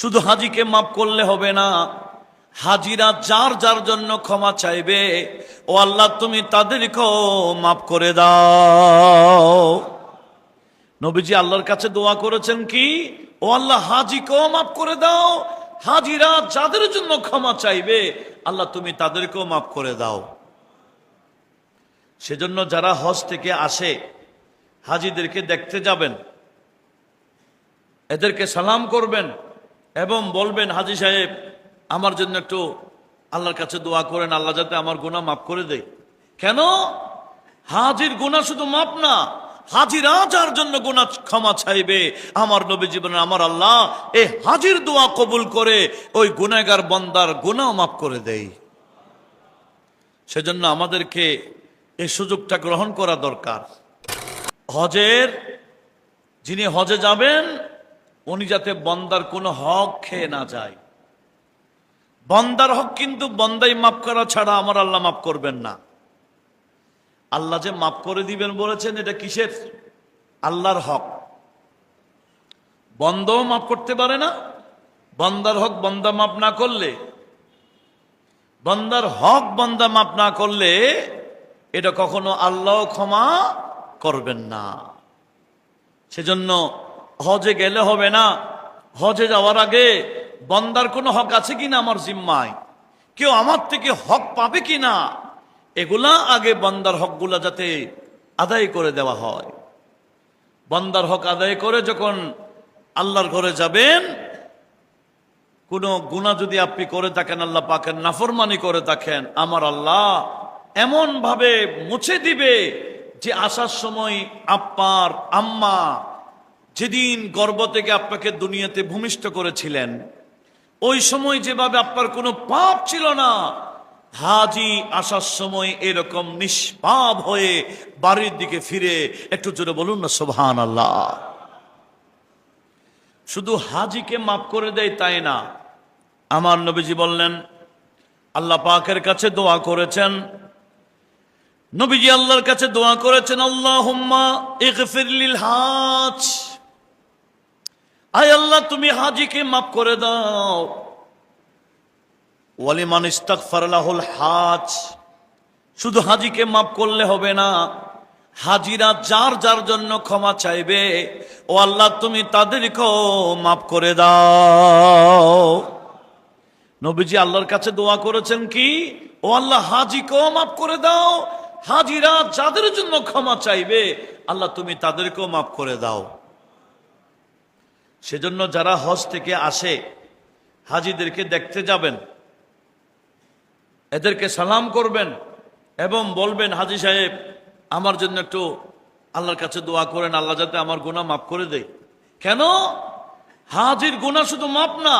শুধু হাজিকে মাফ করলে হবে না, হাজিরা যার যার জন্য ক্ষমা চাইবে, ও আল্লাহ তুমি তাদেরকেও মাফ করে দাও। নবীজি আল্লাহর কাছে দোয়া করেছেন কি, ও আল্লাহ হাজিকেও মাফ করে দাও, হাজিরা যাদের জন্য ক্ষমা চাইবে আল্লাহ তুমি তাদেরকেও মাফ করে দাও। সেজন্য যারা হজ থেকে আসে হাজিদেরকে দেখতে যাবেন, এদেরকে সালাম করবেন এবং বলবেন, হাজি সাহেব আমার জন্য একটু আল্লাহর কাছে দোয়া করেন, আল্লাহ যাতে আমার গুনাহ মাফ করে দেয়। কেন? হাজির গুনাহ শুধু মাফ না, হাজিরা যার জন্য গুনাহ ক্ষমা চাইবে আমার নবী জীবনে আমার আল্লাহ এই হাজির দোয়া কবুল করে ওই গুনাহগার বান্দার গুনাহ মাফ করে দেয়। সেজন্য আমাদেরকে এই সুযোগটা গ্রহণ করা দরকার। হজের যিনি হজে যাবেন উনি যাতে বান্দার কোনো হক খেয়ে না যায়। বান্দার হক কিন্তু বান্দাই মাফ করা ছাড়া আমার আল্লাহ মাফ করবেন না। আল্লাহ যে মাফ করে দিবেন বলেছেন, এটা কিসের? আল্লাহর হক। বান্দাও মাফ করতে পারে না, বান্দার হক বান্দা মাফ না করলে, বান্দার হক বান্দা মাফ না করলে এটা কখনো আল্লাহ ক্ষমা করবেন না। সেজন্য হজে গেলে হবে না, হজে যাওয়ার আগে বান্দার কোনো হক আছে কিনা আমার জিম্মায়, কেউ আমার থেকে হক পাবে কিনা, এগুলা আগে বান্দার হকগুলা যাতে আদায় করে দেওয়া হয়। বান্দার হক আদায় করে যখন আল্লাহর ঘরে যাবেন, কোনো গুনাহ যদি আপনি করে থাকেন, আল্লাহ পাকের নাফরমানি করে থাকেন, আমার আল্লাহ এমন ভাবে মুছে দিবে যে আসার সময় আপনার আম্মা যেদিন গর্ভ থেকে আপনাকে দুনিয়াতে ভূমিষ্ঠ করেছিলেন, ওই সময় যেভাবে আপনার কোনো পাপ ছিল না, হাজি আসার সময় এরকম নিষ্পাপ হয়ে বাড়ির দিকে ফিরে, একটু জোরে বলুন না সুবহানাল্লাহ। শুধু হাজিকে মাফ করে দেয় তাই না, আমার নবীজি বললেন, আল্লাহ পাকের কাছে দোয়া করেছেন, নবীজি আল্লাহর কাছে দোয়া করেছেন, আল্লাহুম্মা ইগফির লিল হাজ, আয় আল্লাহ তুমি হাজিকে মাফ করে দাও। ওয়ালিমান ইস্তাগফার লাহুল হাজ, শুধু হাজিকে মাফ করলে হবে না, হাজিরা যার যার জন্য ক্ষমা চাইবে ও আল্লাহ তুমি তাদেরকেও মাফ করে দাও। নবীজি আল্লাহর কাছে দোয়া করেছেন কি, ও আল্লাহ হাজিকেও মাফ করে দাও, হাজিরা যাদের জন্য ক্ষমা চাইবে আল্লাহ তুমি তাদেরকেও মাফ করে দাও। সেজন্য যারা হজ থেকে আসে হাজিদেরকে দেখতে যাবেন, এদেরকে সালাম করবেন এবং বলবেন, হাজি সাহেব আমার জন্য একটু আল্লাহর কাছে দোয়া করেন, আল্লাহ যাতে আমার গুনাহ মাফ করে দেয়। কেন? হাজির গুনাহ শুধু মাফ না,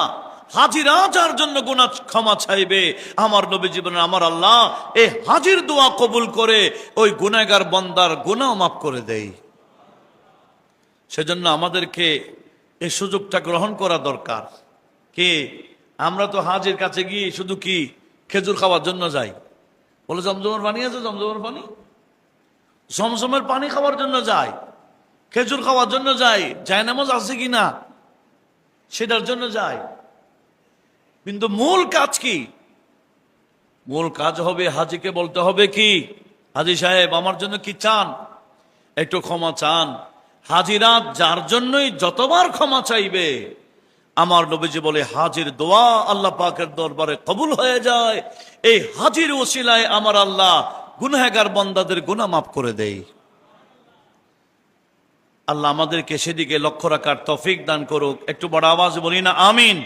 হাজিরা যার জন্য গুনাহ ক্ষমা চাইবে আমার নবী জীবনে আমার আল্লাহ এই হাজির দোয়া কবুল করে ওই গুনাহগার বান্দার গুনাহ মাফ করে দেয়। সেজন্য আমাদেরকে এই সুযোগটা গ্রহণ করা দরকার। কি আমরা তো হাজির কাছে গিয়ে শুধু কি খেজুর খাওয়ার জন্য যাই? বলে জমজমের পানি আছে, জমজমের পানি, জমজমের পানি খাওয়ার জন্য যাই, খেজুর খাওয়ার জন্য যাই, জায়নামাজ আছে কিনা সেটার জন্য যাই। কিন্তু মূল কাজ কি? মূল কাজ হবে হাজিকে বলতে হবে কি, হাজি সাহেব আমার জন্য কি চান, একটু ক্ষমা চান। হাজিরা যার জন্যই যতবার ক্ষমা চাইবে আমার নবীজি বলে হাজির দোয়া আল্লাহ পাকের দরবারে কবুল হয়ে যায়। এই হাজির ওসিলায় আমার আল্লাহ গুনাহগার বান্দাদের গুনাহ মাফ করে দেয়। আল্লাহ আমাদেরকে সেদিকে লক্ষ্য রাখার তৌফিক দান করুক। একটু বড় আওয়াজ বলি না আমিন।